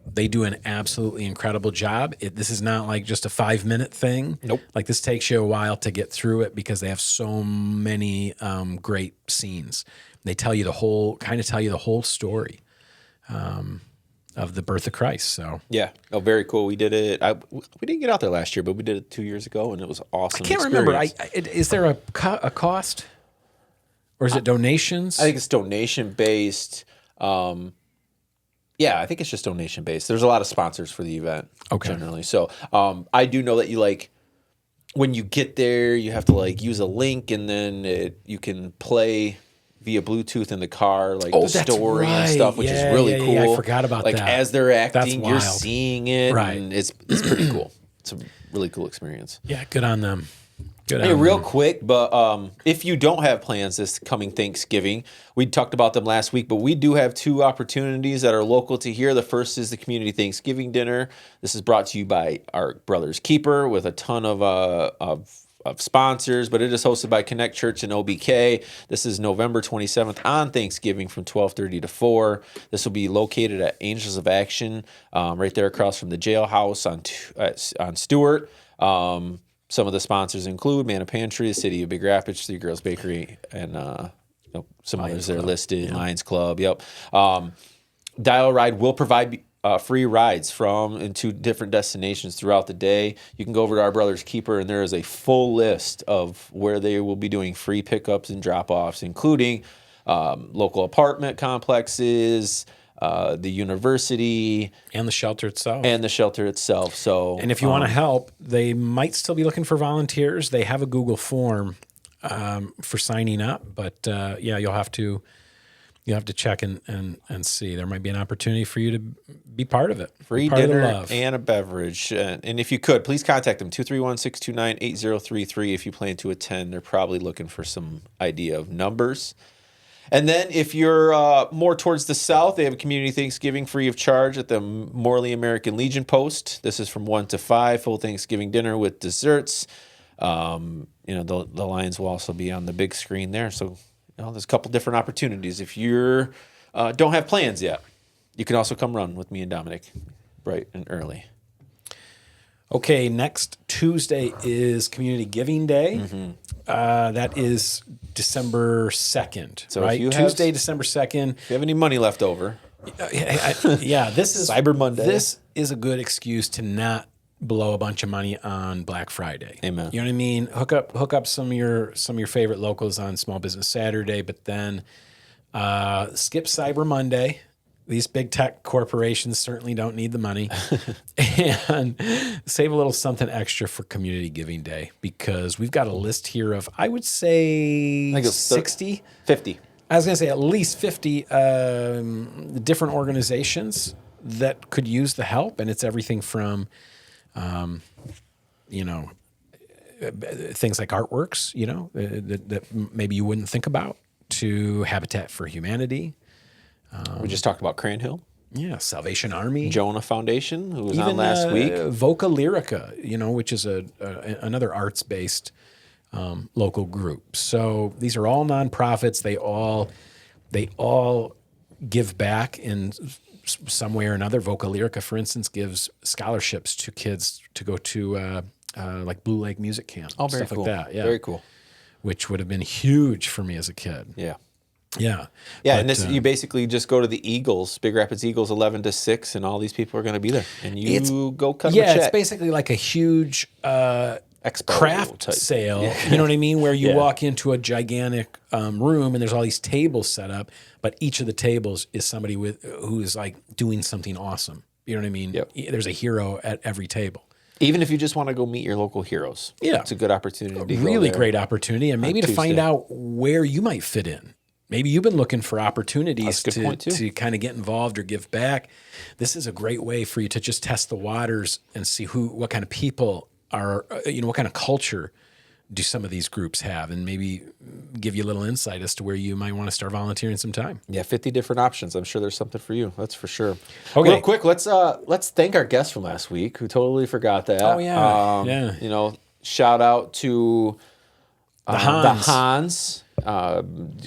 A: they do an absolutely incredible job. This is not like just a 5-minute thing.
B: Nope.
A: Like this takes you a while to get through it because they have so many great scenes. They tell you the whole story. Of the birth of Christ. So
B: yeah, very cool. We did it. We didn't get out there last year, but we did it 2 years ago, and it was awesome.
A: I can't remember. Is there a cost, or is it donations?
B: I think it's donation based. Yeah, I think it's just donation based. There's a lot of sponsors for the event generally. So I do know that when you get there, you have to use a link, and then you can play via Bluetooth in the car, the story and stuff, which is really cool.
A: Yeah, I forgot about that.
B: As they're acting, you're seeing it, and it's pretty cool. It's a really cool experience.
A: Yeah, good on them.
B: Real quick, but if you don't have plans this coming Thanksgiving, we talked about them last week, but we do have 2 opportunities that are local to here. The first is the Community Thanksgiving Dinner. This is brought to you by our Brother's Keeper with a ton of sponsors, but it is hosted by Connect Church and OBK. This is November 27th on Thanksgiving from 12:30 to 4. This will be located at Angels of Action, right there across from the jailhouse on Stewart. Some of the sponsors include Manna Pantry, the City of Big Rapids, Three Girls Bakery, and some others that are listed. Lions Club, yep. Dial Ride will provide free rides from and to different destinations throughout the day. You can go over to Our Brother's Keeper, and there is a full list of where they will be doing free pickups and drop-offs, including local apartment complexes, the university,
A: and the shelter itself.
B: So,
A: and if you want to help, they might still be looking for volunteers. They have a Google form for signing up, but you'll have to check and see. There might be an opportunity for you to be part of it.
B: Free dinner and a beverage. And if you could, please contact them, 231-629-8033 if you plan to attend. They're probably looking for some idea of numbers. And then if you're more towards the south, they have a community Thanksgiving free of charge at the Morley American Legion post. This is from 1 to 5, full Thanksgiving dinner with desserts. The Lions will also be on the big screen there. So there's a couple different opportunities. If you don't have plans yet, you can also come run with me and Dominic bright and early.
A: Okay, next Tuesday is Community Giving Day. Mm-hmm. That is December 2nd, so right? Tuesday, December 2nd.
B: If you have any money left over.
A: This is
B: Cyber Monday.
A: This is a good excuse to not blow a bunch of money on Black Friday.
B: Amen.
A: You know what I mean? Hook up some of your favorite locals on Small Business Saturday, but then skip Cyber Monday. These big tech corporations certainly don't need the money. And save a little something extra for Community Giving Day, because we've got a list here of, I would say, 60?
B: 50.
A: I was going to say at least 50 different organizations that could use the help. And it's everything from, things like artworks, that maybe you wouldn't think about, to Habitat for Humanity.
B: We just talked about Cran-Hill.
A: Yeah, Salvation Army.
B: Jonah Foundation, who was on last week.
A: Voca Lyrica, which is another arts-based local group. So these are all nonprofits. They all give back in some way or another. Voca Lyrica, for instance, gives scholarships to kids to go to like Blue Lake Music Camp.
B: Oh, very
A: stuff
B: cool.
A: Like that. Yeah.
B: Very cool.
A: Which would have been huge for me as a kid.
B: Yeah.
A: Yeah.
B: Yeah, but, and you basically just go to the Eagles, Big Rapids Eagles 11 to 6, and all these people are going to be there. And you go cut them a check.
A: Yeah, it's basically like a huge craft
B: type
A: sale. Yeah. You know what I mean? Where you walk into a gigantic room and there's all these tables set up, but each of the tables is somebody who is like doing something awesome. You know what I mean?
B: Yep.
A: There's a hero at every table.
B: Even if you just want to go meet your local heroes.
A: Yeah.
B: It's a good opportunity.
A: Really great opportunity. And maybe to find out where you might fit in. Maybe you've been looking for opportunities to kind of get involved or give back. This is a great way for you to just test the waters and see what kind of people are, what kind of culture do some of these groups have, and maybe give you a little insight as to where you might want to start volunteering some time.
B: Yeah, 50 different options. I'm sure there's something for you. That's for sure.
A: Okay.
B: Real quick, let's thank our guest from last week, who totally forgot that.
A: Oh, yeah.
B: Shout out to
A: the
B: Hahns.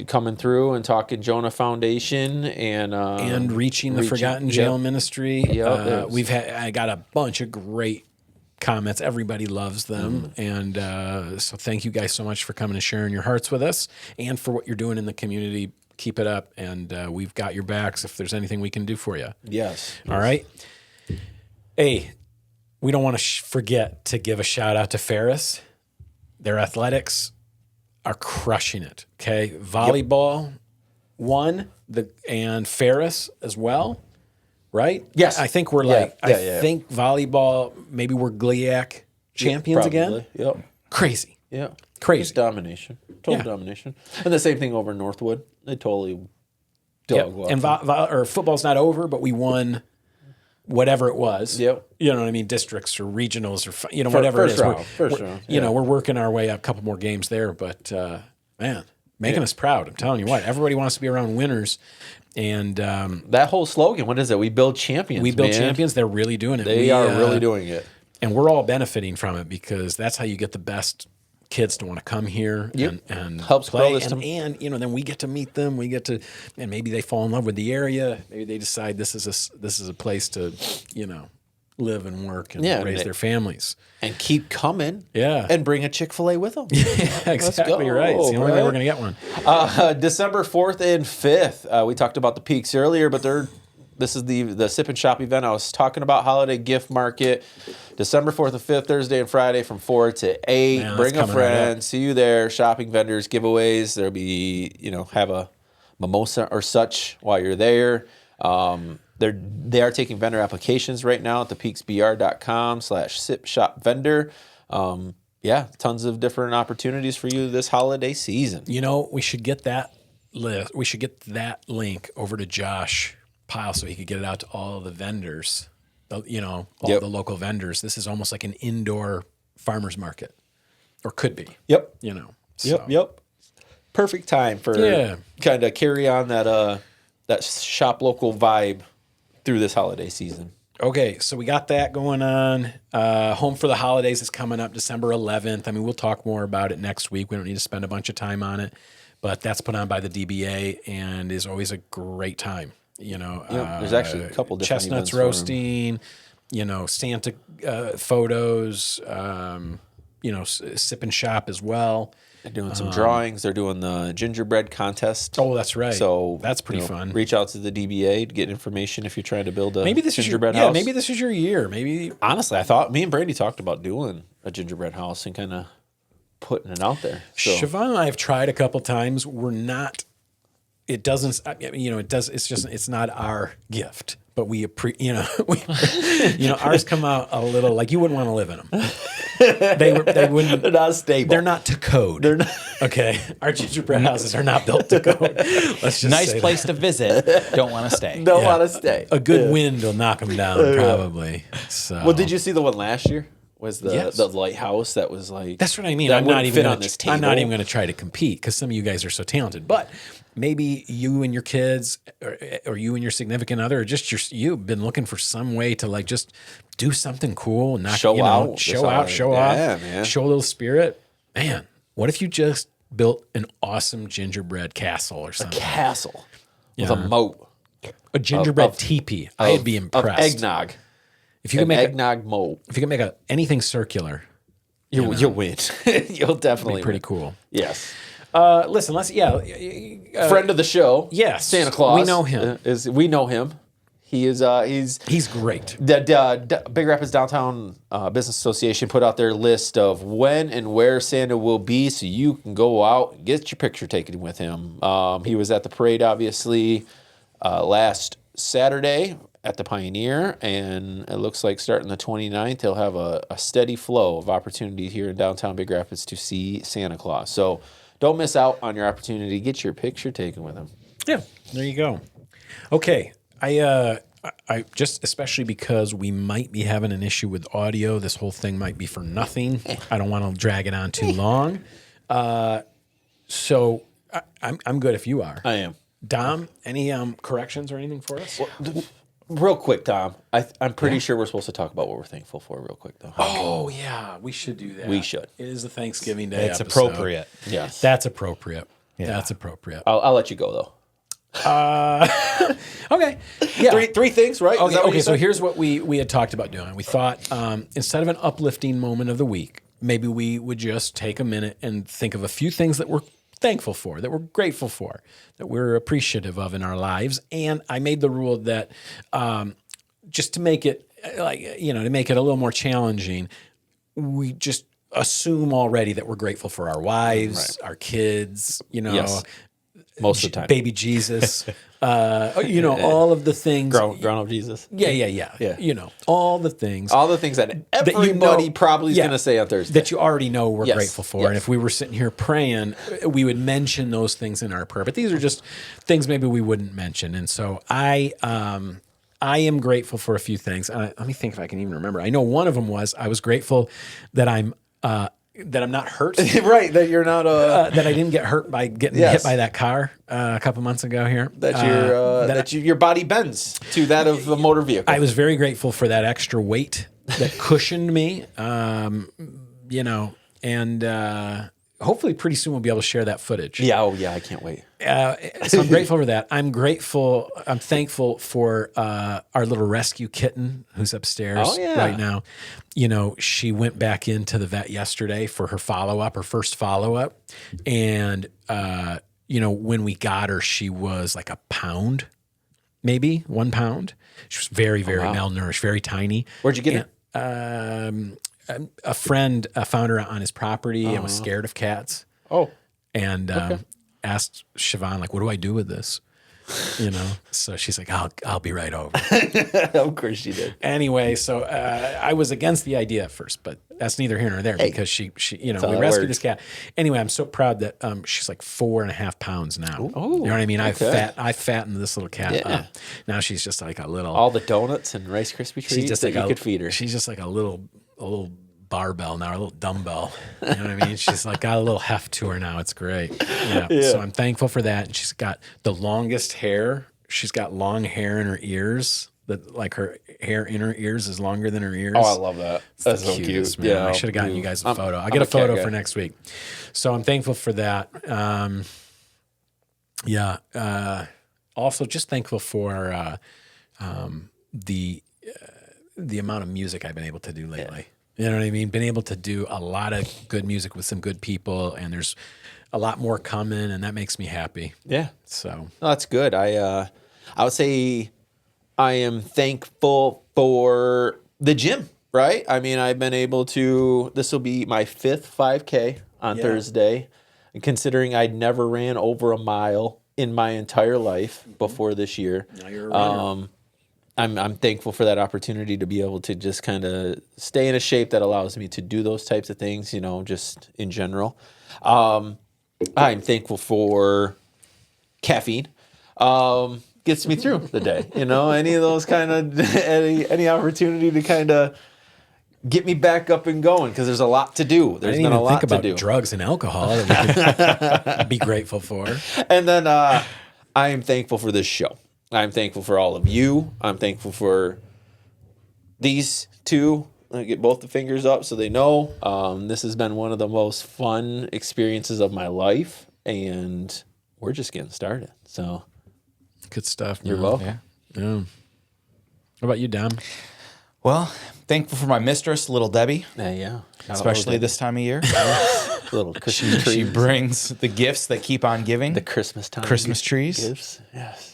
B: Coming through and talking Jonah Foundation and
A: reaching the Forgotten Jail Ministry.
B: Yep,
A: I got a bunch of great comments. Everybody loves them, and so thank you guys so much for coming and sharing your hearts with us, and for what you're doing in the community. Keep it up, and we've got your backs if there's anything we can do for you.
B: Yes.
A: All right. Hey, we don't want to forget to give a shout out to Ferris. Their athletics are crushing it. Okay, volleyball won and Ferris as well, right?
B: Yes,
A: I think we're I think volleyball. Maybe we're GLIAC champions again.
B: Yep,
A: crazy.
B: Yeah,
A: crazy
B: domination, total domination. And the same thing over in Northwood. They totally dog walked.
A: And football's not over, but we won. Whatever it was,
B: yep.
A: You know what I mean, districts or regionals or whatever it is.
B: First round.
A: We're working our way up, a couple more games there, but man, making us proud. I'm telling you what, everybody wants to be around winners, and
B: that whole slogan, what is it? We build champions.
A: We build champions. They're really doing it.
B: They are really doing it,
A: and we're all benefiting from it, because that's how you get the best kids to want to come here and
B: helps
A: play.
B: Grow this
A: and then we get to meet them. And maybe they fall in love with the area. Maybe they decide this is a place to, live and work and raise their families.
B: And keep coming.
A: Yeah.
B: And bring a Chick-fil-A with them.
A: Yeah, exactly right. It's the only way we're going to get one.
B: December 4th and 5th. We talked about the peaks earlier, but they're This is the Sip and Shop event I was talking about, holiday gift market, December 4th and 5th, Thursday and Friday from 4 to 8.
A: Man,
B: Bring a friend.
A: Right,
B: see you there. Shopping vendors, giveaways. There'll be, have a mimosa or such while you're there. They are taking vendor applications right now at thepeaksbr.com/sipshopvendor. Tons of different opportunities for you this holiday season.
A: We should get that list. We should get that link over to Josh Pyle so he could get it out to all the vendors, all the local vendors. This is almost like an indoor farmer's market, or could be.
B: Yep.
A: So.
B: Yep. Perfect time for kind of carry on that shop local vibe through this holiday season.
A: Okay, so we got that going on. Home for the Holidays is coming up December 11th. I mean, we'll talk more about it next week. We don't need to spend a bunch of time on it, but that's put on by the DBA and is always a great time.
B: There's actually a couple different
A: chestnuts roasting, Santa photos, sip and shop as well.
B: They're doing some drawings. They're doing the gingerbread contest.
A: Oh, that's right.
B: So
A: that's pretty fun.
B: Reach out to the DBA to get information if you're trying to build a gingerbread
A: house.
B: Yeah,
A: maybe this is your year. Maybe
B: honestly, I thought me and Brandy talked about doing a gingerbread house and kind of putting it out there. So.
A: Siobhan and I have tried a couple times. We're not. It doesn't. It does. It's just. It's not our gift. But we ours come out a little like you wouldn't want to live in them. They wouldn't.
B: They're not stable.
A: They're not to code.
B: They're not.
A: Okay, our gingerbread houses are not built to code. Let's just
C: nice place to visit. Don't want to stay.
B: Don't want to stay.
A: A good wind will knock them down, probably. So.
B: Well, did you see the one last year? Was the lighthouse that was like?
A: That's what I mean. I'm not even going to try to compete because some of you guys are so talented. But maybe you and your kids, or you and your significant other, or just you've been looking for some way to like just do something cool and
B: show off,
A: show off,
B: man.
A: Show a little spirit. Man, what if you just built an awesome gingerbread castle or something?
B: A castle with a moat,
A: a gingerbread teepee. I'd be impressed.
B: Of eggnog.
A: If you can make
B: eggnog moat,
A: if you can make anything circular,
B: you'll win. You'll definitely
A: be pretty
B: win.
A: Cool.
B: Yes.
A: Listen,
B: friend of the show.
A: Yes,
B: Santa Claus.
A: We know him.
B: We know him. He is.
A: He's great.
B: The Big Rapids Downtown Business Association put out their list of when and where Santa will be, so you can go out and get your picture taken with him. He was at the parade, obviously, last Saturday at the Pioneer, and it looks like starting the 29th, he'll have a steady flow of opportunity here in downtown Big Rapids to see Santa Claus. So don't miss out on your opportunity. Get your picture taken with him.
A: Yeah, there you go. Okay, I just, especially because we might be having an issue with audio, this whole thing might be for nothing. I don't want to drag it on too long. So I'm good if you are.
B: I am.
A: Dom, any corrections or anything for us?
B: Well, real quick, Tom. I'm pretty sure we're supposed to talk about what we're thankful for real quick, though.
A: Oh, yeah. We should do that.
B: We should.
A: It is a Thanksgiving Day
C: It's
A: episode.
C: appropriate.
B: Yes.
A: That's appropriate. Yeah. That's appropriate.
B: I'll let you go, though.
A: Okay. Yeah.
B: Three things, right?
A: Okay, so here's what we had talked about doing. We thought instead of an uplifting moment of the week, maybe we would just take a minute and think of a few things that we're thankful for, that we're grateful for, that we're appreciative of in our lives. And I made the rule that just to make it to make it a little more challenging, we just assume already that we're grateful for our wives, our kids,
B: Yes. Most of the time.
A: Baby Jesus, all of the things.
B: Grown up Jesus.
A: Yeah. All the things.
B: All the things that everybody probably is going to say on Thursday.
A: That you already know we're grateful for. Yes. And if we were sitting here praying, we would mention those things in our prayer. But these are just things maybe we wouldn't mention. And so I am grateful for a few things. Let me think if I can even remember. I know one of them was I was grateful that I'm not hurt.
B: Right, that you're not
A: that I didn't get hurt by getting hit by that car a couple months ago here.
B: That your body bends to that of a motor vehicle.
A: I was very grateful for that extra weight that cushioned me. And hopefully pretty soon we'll be able to share that footage.
B: Yeah, I can't wait.
A: So I'm grateful for that. I'm thankful for our little rescue kitten who's upstairs right now. She went back into the vet yesterday for her first follow-up. And, when we got her, she was like a pound. maybe 1 pound. She was very, very malnourished, very tiny.
B: Where'd you get her?
A: A friend found her on his property and was scared of cats.
B: Oh.
A: And asked Siobhan, like, what do I do with this? So she's like, I'll be right over.
B: Of course she did.
A: Anyway, so I was against the idea at first, but that's neither here nor there because she we rescued this cat. Anyway, I'm so proud that she's like 4.5 pounds now.
B: Oh,
A: you know what I mean? Okay. I fattened this little cat up. Now she's just like a little.
B: All the donuts and Rice Krispie treats that you could feed her.
A: She's just like a little barbell now, a little dumbbell. You know what I mean? She's like got a little heft to her now. It's great. Yeah. So I'm thankful for that. And she's got the longest hair. She's got long hair in her ears. Like her hair in her ears is longer than her ears.
B: Oh, I love that. That's so cute.
A: Man. Yeah, I should have gotten you guys a photo. I'll get a photo for next week. So I'm thankful for that. Also, just thankful for the amount of music I've been able to do lately. Yeah. You know what I mean? Been able to do a lot of good music with some good people, and there's a lot more coming, and that makes me happy.
B: Yeah.
A: So
B: that's good. I would say I am thankful for the gym, right? I mean, I've been able to, this will be my 5th 5K on Thursday. And considering I'd never ran over a mile in my entire life before this year.
A: Now you're a runner.
B: I'm thankful for that opportunity to be able to just kind of stay in a shape that allows me to do those types of things, just in general. I'm thankful for caffeine. Gets me through the day, any of those kind of, any opportunity to kind of get me back up and going because there's a lot to do. There's been a lot to do.
A: Think about drugs and alcohol that we could be grateful for.
B: And then I am thankful for this show. I'm thankful for all of you. I'm thankful for these two. I get both the fingers up so they know. This has been one of the most fun experiences of my life, and we're just getting started. So,
A: good stuff.
B: You're welcome.
A: Yeah. What about you, Dom?
C: Well, thankful for my mistress, Little Debbie.
B: Yeah.
C: Especially this time of year.
B: Little Christmas trees.
C: She brings the gifts that keep on giving.
B: The Christmas time.
C: Christmas trees.
B: Gifts. Yes.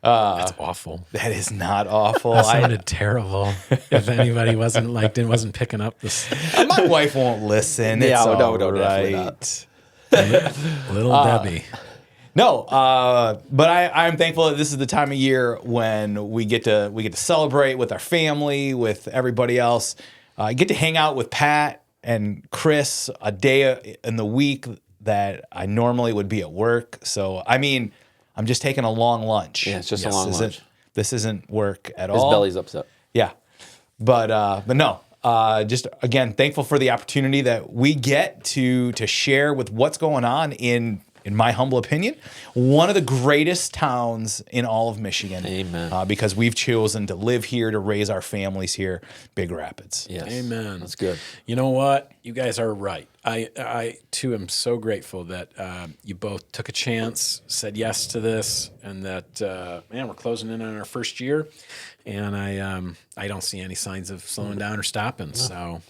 A: That's awful.
C: That is not awful.
A: That sounded terrible. If anybody wasn't picking up this,
C: my wife won't listen. It's all right.
A: Little Debbie.
C: No, but I'm thankful that this is the time of year when we get to celebrate with our family, with everybody else. I get to hang out with Pat and Chris a day in the week that I normally would be at work. So I mean, I'm just taking a long lunch.
B: Yeah, it's just a long lunch.
C: This isn't work at all.
B: His belly's upset.
C: Yeah, but no. Just again, thankful for the opportunity that we get to share with what's going on in my humble opinion, one of the greatest towns in all of Michigan.
B: Amen.
C: Because we've chosen to live here, to raise our families here, Big Rapids.
B: Yes.
A: Amen.
B: That's good.
A: You know what? You guys are right. I too am so grateful that you both took a chance, said yes to this, and that we're closing in on our first year, and I don't see any signs of slowing down or stopping. No. So.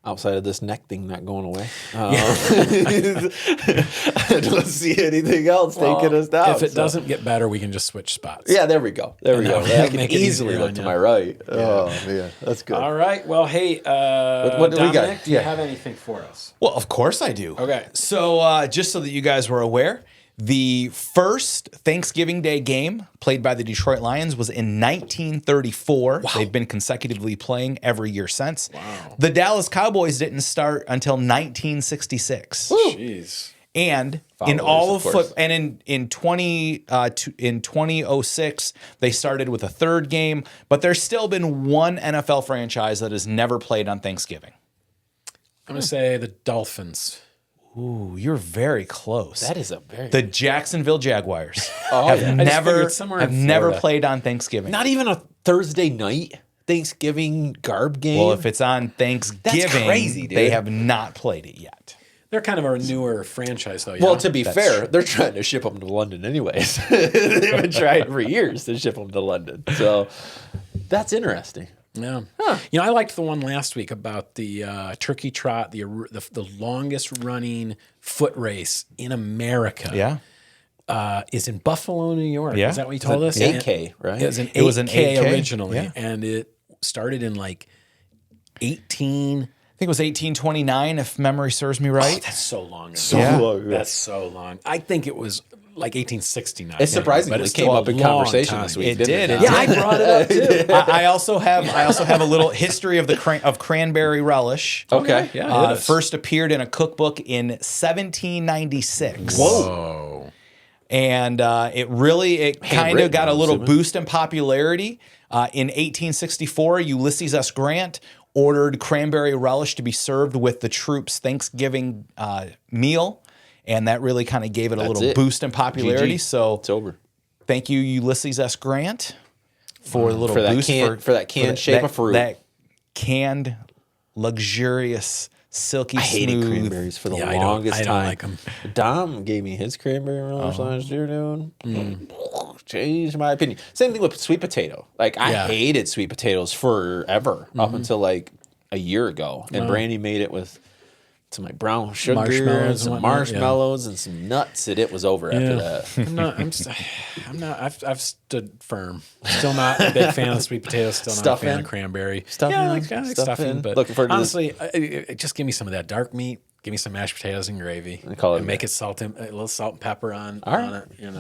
B: Outside of this neck thing not going away. I don't see anything else taking us down.
A: If it doesn't get better, we can just switch spots.
B: Yeah, there we go. I can easily look to my right. Yeah. Oh, man. That's good.
A: All right. Well, hey, what do Dominic, we got? Do you have anything for us?
C: Well, of course I do.
A: Okay.
C: So just so that you guys were aware, the first Thanksgiving Day game played by the Detroit Lions was in 1934. Wow. They've been consecutively playing every year since.
A: Wow.
C: The Dallas Cowboys didn't start until 1966.
A: Woo. Jeez.
C: And in all of foot, and in 2006, they started with a third game. But there's still been one NFL franchise that has never played on Thanksgiving.
A: I'm going to say the Dolphins.
C: Ooh, you're very close.
B: That is
C: the Jacksonville Jaguars
A: have
C: never played on Thanksgiving.
B: Not even a Thursday night Thanksgiving garb game.
C: Well, if it's on Thanksgiving,
B: that's crazy, dude.
C: They have not played it yet.
A: They're kind of a newer franchise, though. Yeah?
B: Well, to be fair, they're trying to ship them to London anyways. They've been trying for years to ship them to London. So that's interesting.
A: Yeah. Huh. I liked the one last week about the Turkey Trot, the longest running foot race in America.
C: Yeah.
A: is in Buffalo, New York.
C: Yeah.
A: Is that what you told us?
B: 8K, right?
A: It was an 8K, originally,
C: yeah.
A: and it started in like 18.
C: I think it was 1829, if memory serves me right.
A: Oh, that's so long ago.
B: long ago.
A: That's so long. I think it was like 1869.
B: It surprisingly came up in conversation this week.
C: It did.
A: Yeah, I brought it up too.
C: I also have a little history of of cranberry relish.
B: Okay.
A: Yeah.
C: First appeared in a cookbook in 1796.
A: Whoa.
C: And it kind of got a little boost in popularity. In 1864, Ulysses S. Grant ordered cranberry relish to be served with the troops' Thanksgiving meal, and that really kind of gave it a little boost in popularity.
B: GG.
C: So
B: It's over.
C: thank you, Ulysses S. Grant, for a little
B: For that
C: boost
B: for that canned shape of fruit.
C: That canned, luxurious, silky
B: I hated
C: smooth.
B: cranberries for the
A: Yeah,
B: longest
A: I don't
B: time.
A: like them.
B: Dom gave me his cranberry relish last year, dude. Changed my opinion. Same thing with sweet potato. Like I hated sweet potatoes forever up until like a year ago, and Brandy made it with some like brown sugar
A: Marshmallows
B: and some
A: and whatnot,
B: marshmallows and some nuts, and it was over after that.
A: I'm not. I've stood firm. Still not a big fan of sweet potatoes. Still not a fan of cranberry.
B: Stuffing.
A: I like stuffing, but
B: Looking forward to
A: honestly, just give me some of that dark meat. Give me some mashed potatoes and gravy, and make it a little salt and pepper on it, and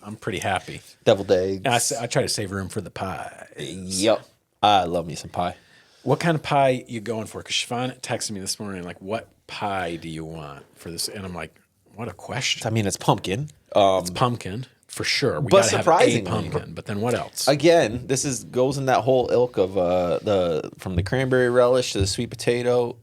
A: I'm pretty happy.
B: Deviled eggs.
A: And I try to save room for the pie.
B: Yep. I love me some pie.
A: What kind of pie you going for? Because Siobhan texted me this morning, like, what pie do you want for this? And I'm like, what a question.
B: I mean, it's pumpkin.
A: It's pumpkin for sure. We
B: But
A: gotta have a
B: surprisingly-
A: pumpkin. But then what else?
B: Again, this goes in that whole ilk of from the cranberry relish to the sweet potato.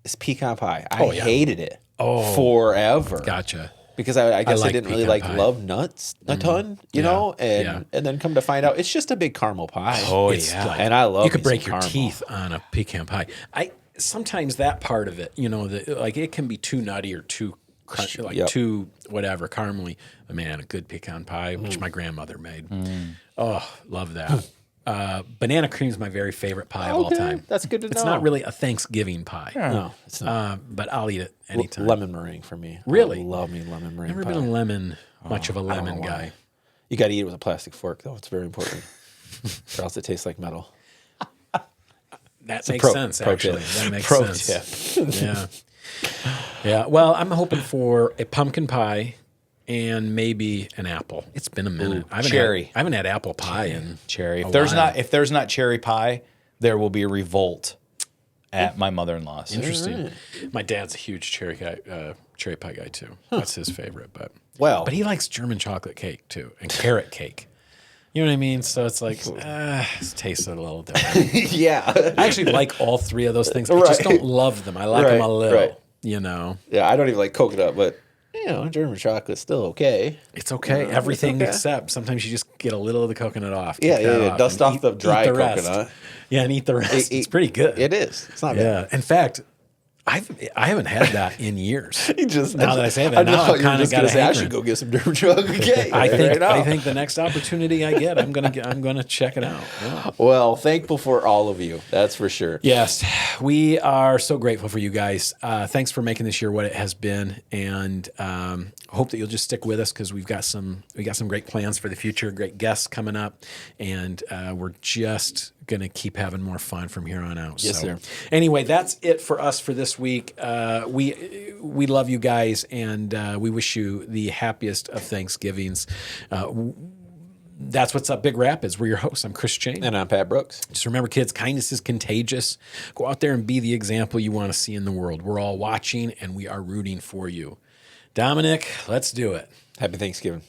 B: It's pecan pie. I hated it forever.
A: Gotcha.
B: Because I guess I
A: like
B: didn't really
A: pecan pie.
B: love nuts a ton, you know, and then come to find out it's just a big caramel pie.
A: Oh,
B: It's
A: yeah.
B: and I love
A: You could
B: me some
A: break your
B: caramel.
A: teeth on a pecan pie. Sometimes that part of it, like it can be too nutty or too crunchy, like too whatever, caramely. But man, a good pecan pie, which my grandmother made. Oh, love that. Banana cream is my very favorite pie of all time.
B: That's good to know.
A: It's not really a Thanksgiving pie.
B: No, it's not.
A: But I'll eat it anytime.
B: Lemon meringue for me.
A: Really?
B: I love me lemon meringue
A: Never
B: pie.
A: been much of a lemon guy.
B: You got to eat it with a plastic fork, though. It's very important. Or else it tastes like metal.
A: That makes sense, actually. That makes sense. Yeah. Yeah. Well, I'm hoping for a pumpkin pie and maybe an apple. It's been a minute. I haven't had apple pie in
C: Cherry.
A: If
C: there's not cherry pie, there will be a revolt at my mother-in-law's.
A: Interesting. My dad's a huge cherry pie guy too. That's his favorite. But he likes German chocolate cake too and carrot cake. You know what I mean? So it's like, it tastes a little different.
B: Yeah.
A: I actually like all three of those things. I just don't love them. I like them a little,
B: Yeah, I don't even like coconut, but, German chocolate's still okay.
A: It's okay. Everything except sometimes you just get a little of the coconut off.
B: Yeah. Dust off the dry coconut.
A: Yeah, and eat the rest. It's pretty good.
B: It is. It's not bad.
A: In fact, I haven't had that in years. Now that I say that,
B: I
A: now I've kind of got a
B: I
A: hankering.
B: should go get some German chocolate cake.
A: I think the next opportunity I get, I'm gonna check it out. Yeah.
B: Well, thankful for all of you. That's for sure.
A: Yes, we are so grateful for you guys. Thanks for making this year what it has been, and hope that you'll just stick with us because we got some great plans for the future, great guests coming up, and we're just gonna keep having more fun from here on out.
B: Yes, sir.
A: Anyway, that's it for us for this week. We love you guys, and we wish you the happiest of Thanksgivings. That's what's up, Big Rapids. We're your hosts. I'm Chris Chane.
B: And I'm Pat Brooks.
A: Just remember, kids, kindness is contagious. Go out there and be the example you want to see in the world. We're all watching, and we are rooting for you. Dominic, let's do it.
B: Happy Thanksgiving.